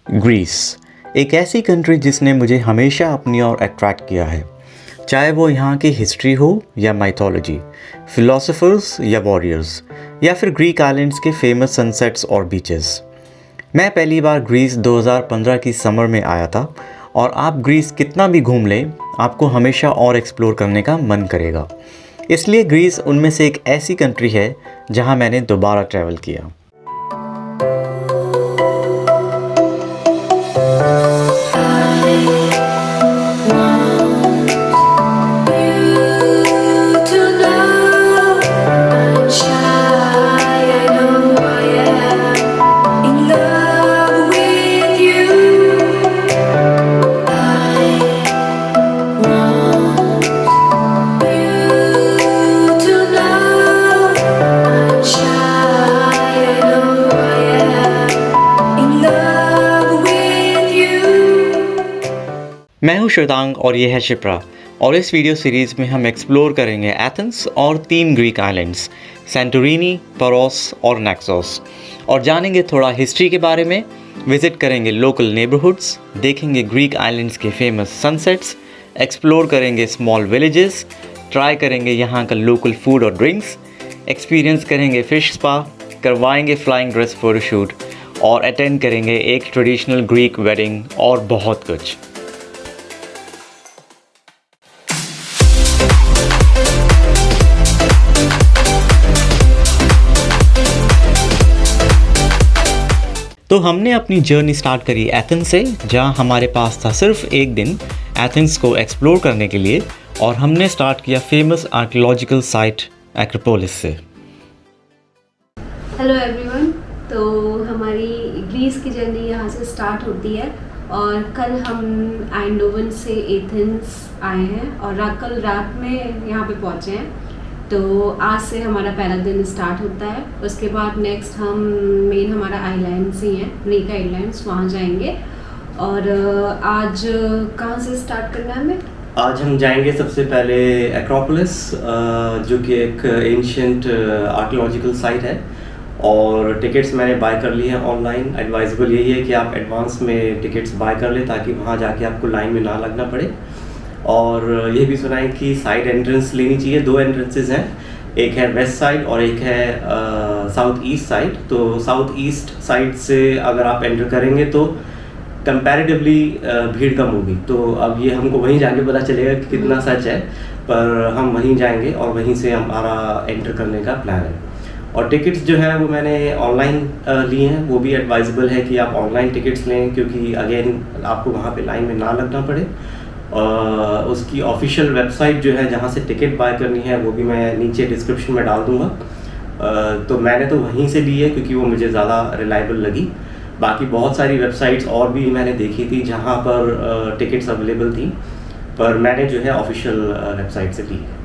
Greece एक ऐसी country जिसने मुझे हमेशा अपनी ओर अट्रैक्ट किया है, चाहे वो यहाँ की हिस्ट्री हो या माइथोलॉजी, फिलोसोफर्स या वॉरियर्स, या फिर ग्रीक आइलैंड्स के फेमस सनसेट्स और बीचेस। मैं पहली बार ग्रीस 2015 की समर में आया था और आप ग्रीस कितना भी घूम लें, आपको हमेशा और एक्सप्लोर करने का मन करेगा। इसलिए ग्रीस उनमें से एक ऐसी कंट्री है जहाँ मैंने दोबारा ट्रैवल किया। मैं हूं श्वेतांग और ये है शिप्रा, और इस वीडियो सीरीज़ में हम एक्सप्लोर करेंगे एथेंस और 3 ग्रीक आइलैंड्स सैंटोरिनी, पारोस और नाक्सोस, और जानेंगे थोड़ा हिस्ट्री के बारे में, विजिट करेंगे लोकल नेबरहुड्स, देखेंगे ग्रीक आइलैंड्स के फेमस सनसेट्स, एक्सप्लोर करेंगे स्मॉल विलेजेस, ट्राई करेंगे यहाँ का लोकल फूड और ड्रिंक्स, एक्सपीरियंस करेंगे फ़िश स्पा, करवाएंगे फ्लाइंग ड्रेस फ़ोटोशूट और अटेंड करेंगे एक ट्रेडिशनल ग्रीक वेडिंग और बहुत कुछ। तो हमने अपनी जर्नी स्टार्ट करी एथेंस से, जहां हमारे पास था सिर्फ एक दिन एथेंस को एक्सप्लोर करने के लिए, और हमने स्टार्ट किया फेमस आर्कियोलॉजिकल साइट एक्रोपोलिस से। हेलो एवरीवन, तो हमारी ग्रीस की जर्नी यहाँ से स्टार्ट होती है और कल हम आइंडोवन से एथेंस आए हैं और कल रात में यहाँ पे पहुँचे हैं। तो आज से हमारा पहला दिन स्टार्ट होता है। उसके बाद नेक्स्ट हम मेन हमारा आइलैंड्स ही हैं, ग्रीक आइलैंड्स, वहाँ जाएंगे। और आज कहाँ से स्टार्ट करना है हमें? आज हम जाएंगे सबसे पहले एक्रोपोलिस, जो कि एक एंशिएंट आर्कियोलॉजिकल साइट है, और टिकट्स मैंने बाय कर ली हैं ऑनलाइन। एडवाइजेबल यही है कि आप एडवांस में टिकट्स बाय कर लें ताकि वहाँ जाके आपको लाइन में ना लगना पड़े। और ये भी सुना है कि साइड एंट्रेंस लेनी चाहिए। 2 एंट्रेंसेस हैं, एक है वेस्ट साइड और एक है साउथ ईस्ट साइड। तो साउथ ईस्ट साइड से अगर आप एंटर करेंगे तो कंपैरेटिवली भीड़ कम होगी। तो अब ये हमको वहीं जाके पता चलेगा कि कितना सच है, पर हम वहीं जाएंगे और वहीं से हमारा एंटर करने का प्लान है। और टिकट्स जो है वो मैंने ऑनलाइन लिए हैं। वो भी एडवाइजेबल है कि आप ऑनलाइन टिकट्स लें, क्योंकि अगेन आपको वहाँ पे लाइन में ना लगना पड़े। उसकी ऑफिशियल वेबसाइट जो है जहाँ से टिकट बाय करनी है वो भी मैं नीचे डिस्क्रिप्शन में डाल दूँगा। तो मैंने तो वहीं से ली है क्योंकि वो मुझे ज़्यादा रिलायबल लगी। बाकी बहुत सारी वेबसाइट्स और भी मैंने देखी थी जहाँ पर टिकट्स अवेलेबल थी, पर मैंने जो है ऑफिशियल वेबसाइट से ली है।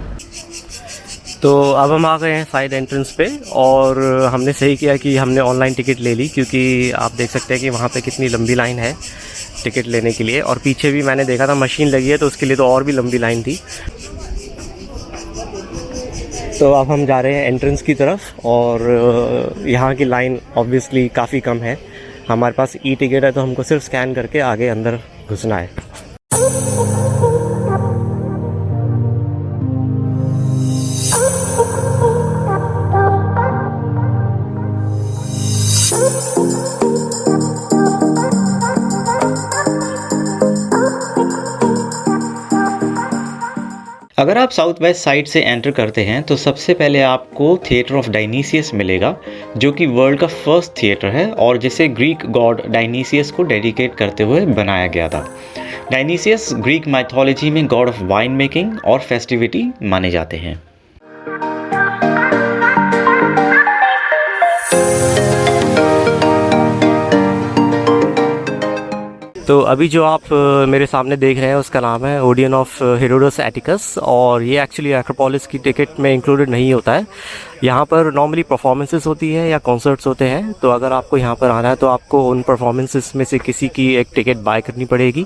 तो अब हम आ गए हैं साइड एंट्रेंस पे, और हमने सही किया कि हमने ऑनलाइन टिकट ले ली, क्योंकि आप देख सकते हैं कि वहाँ पे कितनी लंबी लाइन है टिकट लेने के लिए। और पीछे भी मैंने देखा था मशीन लगी है, तो उसके लिए तो और भी लंबी लाइन थी। तो अब हम जा रहे हैं एंट्रेंस की तरफ, और यहाँ की लाइन ऑब्वियसली काफ़ी कम है। हमारे पास ई टिकट है, तो हमको सिर्फ स्कैन करके आगे अंदर घुसना है। अगर आप साउथ वेस्ट साइड से एंटर करते हैं तो सबसे पहले आपको थिएटर ऑफ डायनीसियस मिलेगा, जो कि वर्ल्ड का फर्स्ट थिएटर है और जिसे ग्रीक गॉड डायनीसियस को डेडिकेट करते हुए बनाया गया था। डायनीसियस ग्रीक माइथोलॉजी में गॉड ऑफ वाइन मेकिंग और फेस्टिविटी माने जाते हैं। तो अभी जो आप मेरे सामने देख रहे हैं उसका नाम है ओडियन ऑफ हेरोडस एटिकस, और ये एक्चुअली एक्रोपोलिस की टिकट में इंक्लूडेड नहीं होता है। यहाँ पर नॉर्मली परफॉर्मेंसेस होती है या कॉन्सर्ट्स होते हैं। तो अगर आपको यहाँ पर आना है तो आपको उन परफॉर्मेंसेस में से किसी की एक टिकट बाय करनी पड़ेगी,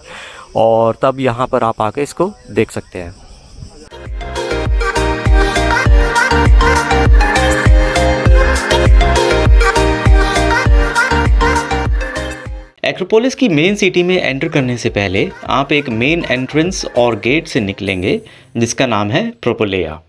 और तब यहाँ पर आप आके इसको देख सकते हैं। एक्रोपोलिस की मेन सिटी में एंटर करने से पहले आप एक मेन एंट्रेंस और गेट से निकलेंगे जिसका नाम है प्रोपोलेया।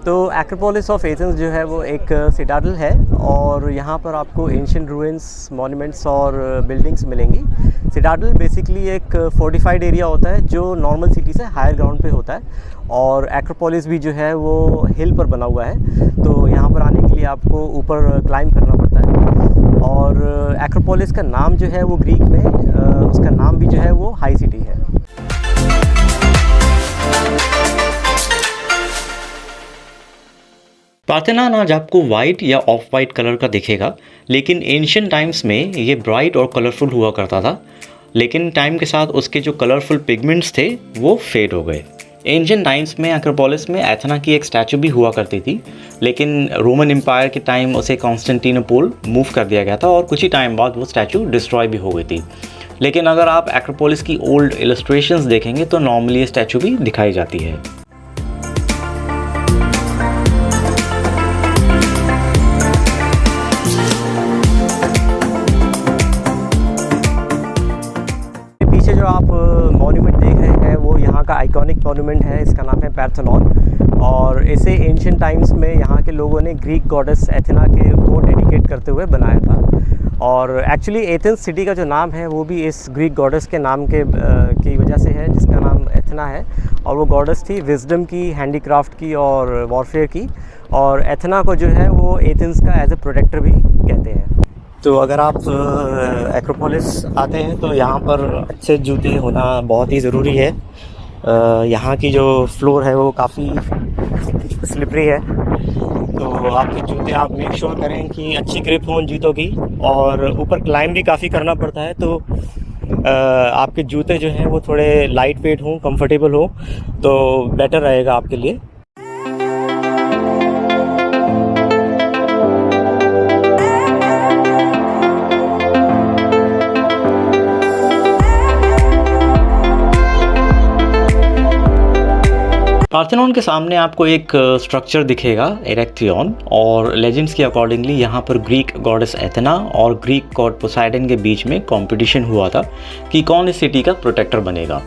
तो एक्रोपोलिस ऑफ एथेंस जो है वो एक सिटाडल है और यहाँ पर आपको एंशिएंट रूइंस, मॉन्यूमेंट्स और बिल्डिंग्स मिलेंगी। सिटाडल बेसिकली एक फोर्टिफाइड एरिया होता है जो नॉर्मल सिटी से हायर ग्राउंड पे होता है और एक्रोपोलिस भी जो है वो हिल पर बना हुआ है, तो यहाँ पर आने के लिए आपको ऊपर क्लाइंब करना पड़ता है। और एक्रोपोलिस का नाम जो है वो ग्रीक में उसका नाम भी जो है वो हाई सिटी है। पार्थेनॉन आज आपको वाइट या ऑफ वाइट कलर का दिखेगा, लेकिन एंशिएंट टाइम्स में ये ब्राइट और कलरफुल हुआ करता था, लेकिन टाइम के साथ उसके जो कलरफुल पिगमेंट्स थे वो फेड हो गए। एंशिएंट टाइम्स में एक्रोपोलिस में एथेना की एक स्टैचू भी हुआ करती थी, लेकिन रोमन एम्पायर के टाइम उसे कॉन्स्टेंटिनोपल मूव कर दिया गया था और कुछ ही टाइम बाद वो स्टैचू डिस्ट्रॉय भी हो गई थी। लेकिन अगर आप एक्रोपोलिस की ओल्ड इलस्ट्रेशंस देखेंगे तो नॉर्मली ये स्टैचू भी दिखाई जाती है। जो आप मॉन्यूमेंट देख रहे हैं वो यहाँ का आइकॉनिक मॉन्यूमेंट है, इसका नाम है पार्थेनॉन और इसे एंशिएंट टाइम्स में यहाँ के लोगों ने ग्रीक गॉडेस एथेना के को डेडिकेट करते हुए बनाया था। और एक्चुअली एथेंस सिटी का जो नाम है वो भी इस ग्रीक गॉडेस के नाम की वजह से है, जिसका नाम एथेना है। और वो गॉडेस थी विजडम की, हैंडीक्राफ्ट की और वॉरफेयर की, और एथेना को जो है वो एथेंस का एज ए प्रोटेक्टर भी कहते हैं। तो अगर आप एक्रोपोलिस आते हैं तो यहाँ पर अच्छे जूते होना बहुत ही ज़रूरी है। यहाँ की जो फ्लोर है वो काफ़ी स्लिपरी है, तो आपके जूते आप मेक श्योर करें कि अच्छी ग्रिप हो उन जूतों की, और ऊपर क्लाइंब भी काफ़ी करना पड़ता है, तो आपके जूते जो हैं वो थोड़े लाइट वेट हों, कंफर्टेबल हो, तो बेटर रहेगा आपके लिए। पार्थेनॉन के सामने आपको एक स्ट्रक्चर दिखेगा एरेक्थियन, और लेजेंड्स के अकॉर्डिंगली यहाँ पर ग्रीक गॉडेस एथेना और ग्रीक गॉड पोसाइडन के बीच में कंपटीशन हुआ था कि कौन इस सिटी का प्रोटेक्टर बनेगा।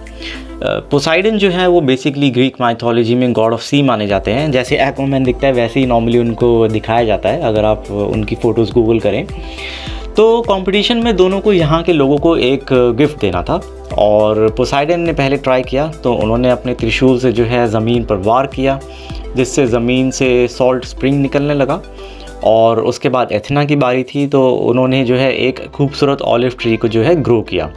पोसाइडन जो है वो बेसिकली ग्रीक माइथोलॉजी में गॉड ऑफ सी माने जाते हैं। जैसे एक्वामैन दिखता है वैसे ही नॉर्मली उनको दिखाया जाता है अगर आप उनकी फ़ोटोज़ गूगल करें। तो कंपटीशन में दोनों को यहाँ के लोगों को एक गिफ्ट देना था, और पोसाइडन ने पहले ट्राई किया तो उन्होंने अपने त्रिशूल से जो है ज़मीन पर वार किया, जिससे ज़मीन से सॉल्ट स्प्रिंग निकलने लगा। और उसके बाद एथेना की बारी थी, तो उन्होंने जो है एक खूबसूरत ऑलिव ट्री को जो है ग्रो किया।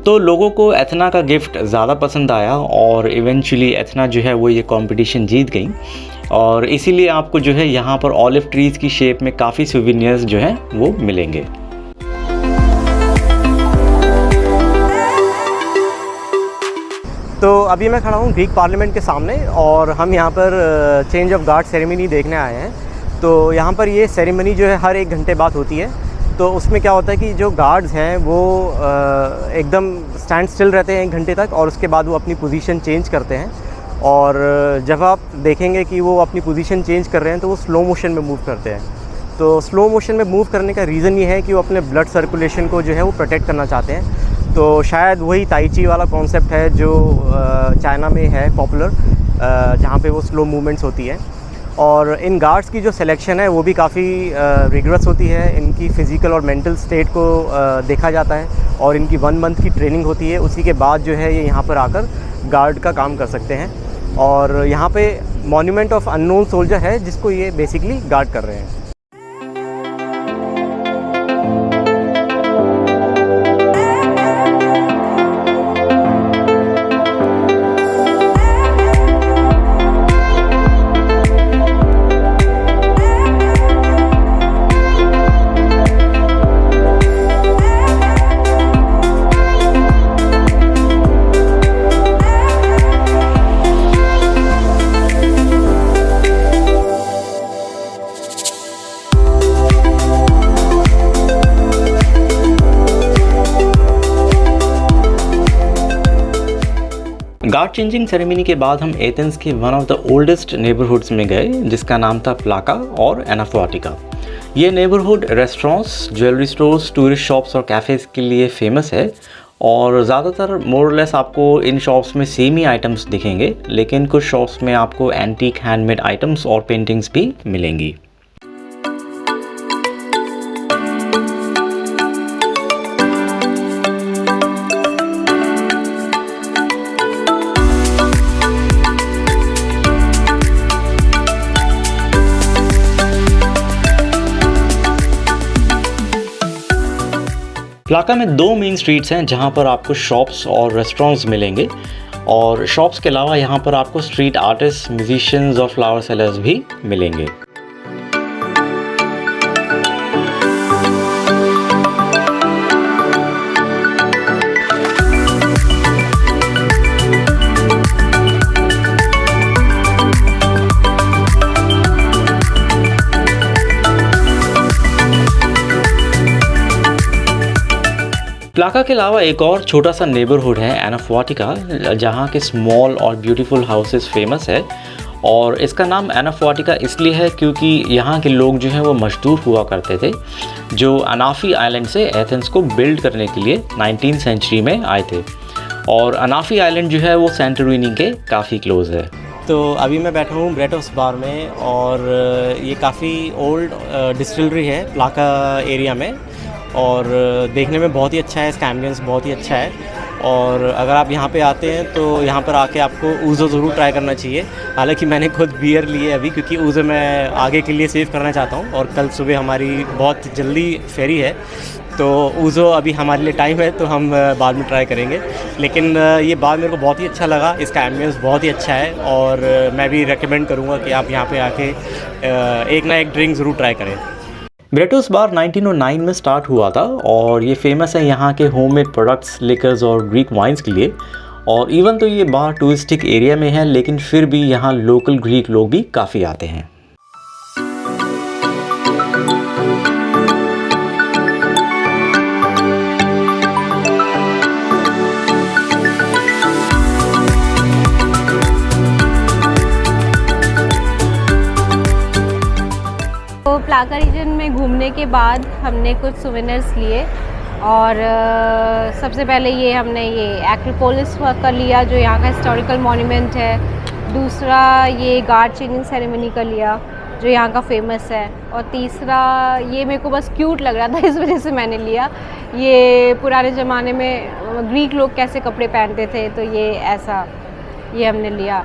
तो लोगों को एथेना का गिफ्ट ज़्यादा पसंद आया और इवेंचुअली एथेना जो है वो ये कंपटीशन जीत गई, और इसीलिए आपको जो है यहाँ पर ऑलिव ट्रीज़ की शेप में काफ़ी सोवेनियर्स जो हैं वो मिलेंगे। तो अभी मैं खड़ा हूँ ग्रीक पार्लियामेंट के सामने, और हम यहाँ पर चेंज ऑफ गार्ड सेरेमनी देखने आए हैं। तो यहाँ पर ये सेरेमनी जो है हर 1 घंटे बाद होती है। तो उसमें क्या होता है कि जो गार्ड्स हैं वो एकदम स्टैंड स्टिल रहते हैं 1 घंटे तक, और उसके बाद वो अपनी पोजीशन चेंज करते हैं। और जब आप देखेंगे कि वो अपनी पोजीशन चेंज कर रहे हैं तो वो स्लो मोशन में मूव करते हैं। तो स्लो मोशन में मूव करने का रीज़न ये है कि वो अपने ब्लड सर्कुलेशन को जो है वो प्रोटेक्ट करना चाहते हैं। तो शायद वही ताई ची वाला कॉन्सेप्ट है जो चाइना में है पॉपुलर, जहाँ पे वो स्लो मूवमेंट्स होती है। और इन गार्ड्स की जो सिलेक्शन है वो भी काफ़ी रिगरस होती है। इनकी फ़िज़िकल और मेंटल स्टेट को देखा जाता है, और इनकी 1 मंथ की ट्रेनिंग होती है। उसी के बाद जो है ये यहाँ पर आकर गार्ड का काम कर सकते हैं। और यहाँ पे मॉन्यूमेंट ऑफ अननोन सोल्जर है जिसको ये बेसिकली गार्ड कर रहे हैं। गार्ड चेंजिंग सेरेमनी के बाद हम एथेंस के one of the oldest neighbourhoods में गए जिसका नाम था प्लाका और एनाफोआटिका। ये neighbourhood restaurants, jewellery stores, tourist shops और कैफ़ेज़ के लिए फेमस है और ज़्यादातर मोरलेस आपको इन शॉप्स में सेम ही आइटम्स दिखेंगे, लेकिन कुछ शॉप्स में आपको एंटीक हैंडमेड आइटम्स और पेंटिंग्स भी मिलेंगी। प्लाका में 2 मेन स्ट्रीट्स हैं जहां पर आपको शॉप्स और रेस्टोरेंट्स मिलेंगे और शॉप्स के अलावा यहां पर आपको स्ट्रीट आर्टिस्ट, म्यूजिशियंस और फ्लावर सेलर्स भी मिलेंगे। प्लाका के अलावा एक और छोटा सा नेबरहुड है एनाफोआटिका, जहाँ के स्मॉल और ब्यूटीफुल हाउसेस फेमस है और इसका नाम एनाफोआटिका इसलिए है क्योंकि यहाँ के लोग जो हैं वो मजदूर हुआ करते थे जो अनाफी आइलैंड से एथेंस को बिल्ड करने के लिए 19th सेंचुरी में आए थे और अनाफी आइलैंड जो है वो सैंटोरिनी के काफ़ी क्लोज है। तो अभी मैं बैठा हूँ ब्रेटोस बार में और ये काफ़ी ओल्ड डिस्टिलरी है प्लाका एरिया में और देखने में बहुत ही अच्छा है, इसका एम्बियंस बहुत ही अच्छा है और अगर आप यहाँ पे आते हैं तो यहाँ पर आके आपको ऊज़ो ज़रूर ट्राई करना चाहिए। हालांकि मैंने खुद बियर ली है अभी क्योंकि ऊज़ो मैं आगे के लिए सेव करना चाहता हूँ और कल सुबह हमारी बहुत जल्दी फेरी है तो ऊज़ो अभी हमारे लिए टाइम है तो हम बाद में ट्राई करेंगे। लेकिन ये बार मेरे को बहुत ही अच्छा लगा, इसका एम्बियंस बहुत ही अच्छा है और मैं भी रेकमेंड करूँगा कि आप यहाँ पर आके एक ना एक ड्रिंक ज़रूर ट्राई करें। ब्रेटोस बार 1909 में स्टार्ट हुआ था और ये फेमस है यहाँ के होममेड प्रोडक्ट्स, लिकर्स और ग्रीक वाइन्स के लिए और इवन तो ये बार टूरिस्टिक एरिया में है लेकिन फिर भी यहाँ लोकल ग्रीक लोग भी काफ़ी आते हैं। तो प्लाका रीजन में घूमने के बाद हमने कुछ सोवेनिर्स लिए और सबसे पहले ये हमने ये एक्रोपोलिस का लिया जो यहाँ का हिस्टोरिकल मॉन्यूमेंट है। दूसरा ये गार्ड चेंजिंग सेरेमनी का लिया जो यहाँ का फेमस है और तीसरा ये मेरे को बस क्यूट लग रहा था इस वजह से मैंने लिया। ये पुराने ज़माने में ग्रीक लोग कैसे कपड़े पहनते थे तो ये ऐसा ये हमने लिया।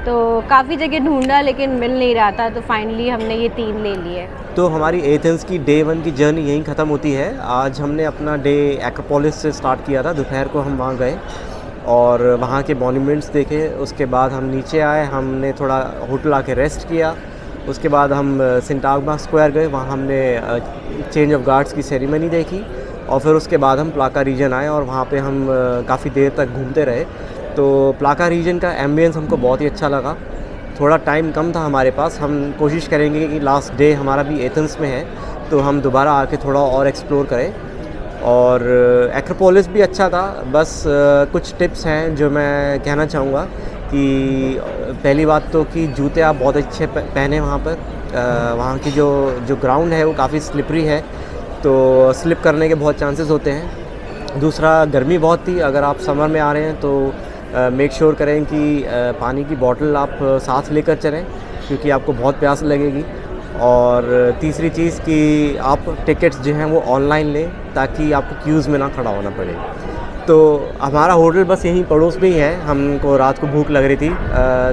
तो काफ़ी जगह ढूंढा लेकिन मिल नहीं रहा था तो फाइनली हमने ये 3 ले लिए। तो हमारी एथेंस की डे 1 की जर्नी यहीं ख़त्म होती है। आज हमने अपना डे एक्रोपोलिस से स्टार्ट किया था, दोपहर को हम वहाँ गए और वहाँ के मॉन्यूमेंट्स देखे। उसके बाद हम नीचे आए, हमने थोड़ा होटल आके रेस्ट किया। उसके बाद हम सिंटाग्मा स्क्वायर गए, वहाँ हमने चेंज ऑफ गार्ड्स की सेरेमनी देखी और फिर उसके बाद हम प्लाका रीजन आए और वहाँ पे हम काफ़ी देर तक घूमते रहे। तो प्लाका रीजन का एम्बियंस हमको बहुत ही अच्छा लगा। थोड़ा टाइम कम था हमारे पास, हम कोशिश करेंगे कि लास्ट डे हमारा भी एथेंस में है तो हम दोबारा आके थोड़ा और एक्सप्लोर करें। और एक्रोपोलिस भी अच्छा था, बस कुछ टिप्स हैं जो मैं कहना चाहूँगा कि पहली बात तो कि जूते आप बहुत अच्छे पहने वहाँ पर। वहाँ की जो ग्राउंड है वो काफ़ी स्लिपरी है तो स्लिप करने के बहुत चांसेस होते हैं। दूसरा गर्मी बहुत थी, अगर आप समर में आ रहे हैं तो मेक श्योर करें कि पानी की बोतल आप साथ लेकर चलें क्योंकि आपको बहुत प्यास लगेगी। और तीसरी चीज़ कि आप टिकट्स जो हैं वो ऑनलाइन लें ताकि आपको क्यूज़ में ना खड़ा होना पड़े। तो हमारा होटल बस यहीं पड़ोस में ही है। हमको रात को भूख लग रही थी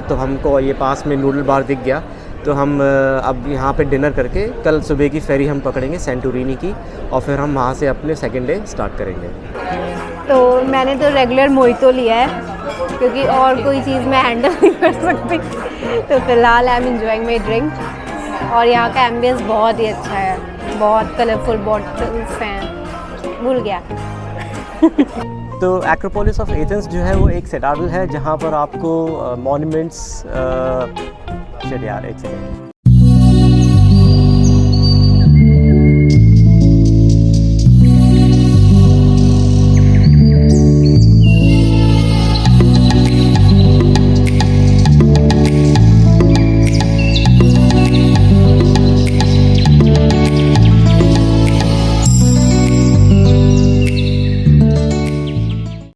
तो हमको ये पास में नूडल बार दिख गया, तो हम अब यहाँ पे डिनर करके कल सुबह की फेरी हम पकड़ेंगे सेंटोरिनी की, और फिर हम वहाँ से अपने सेकेंड डे स्टार्ट करेंगे। तो मैंने तो रेगुलर मोहितो लिया है क्योंकि और कोई चीज़ मैं हैंडल नहीं कर सकती, तो फिलहाल I am enjoying my drink. और यहाँ का एम्बियंस बहुत ही अच्छा है, बहुत कलरफुल बॉटल्स हैं, भूल गया। तो एक्रोपोलिस ऑफ एथेंस जो है वो एक सिटाडेल है जहाँ पर आपको मॉन्यूमेंट्स, चलिए यार एक सेकेंड,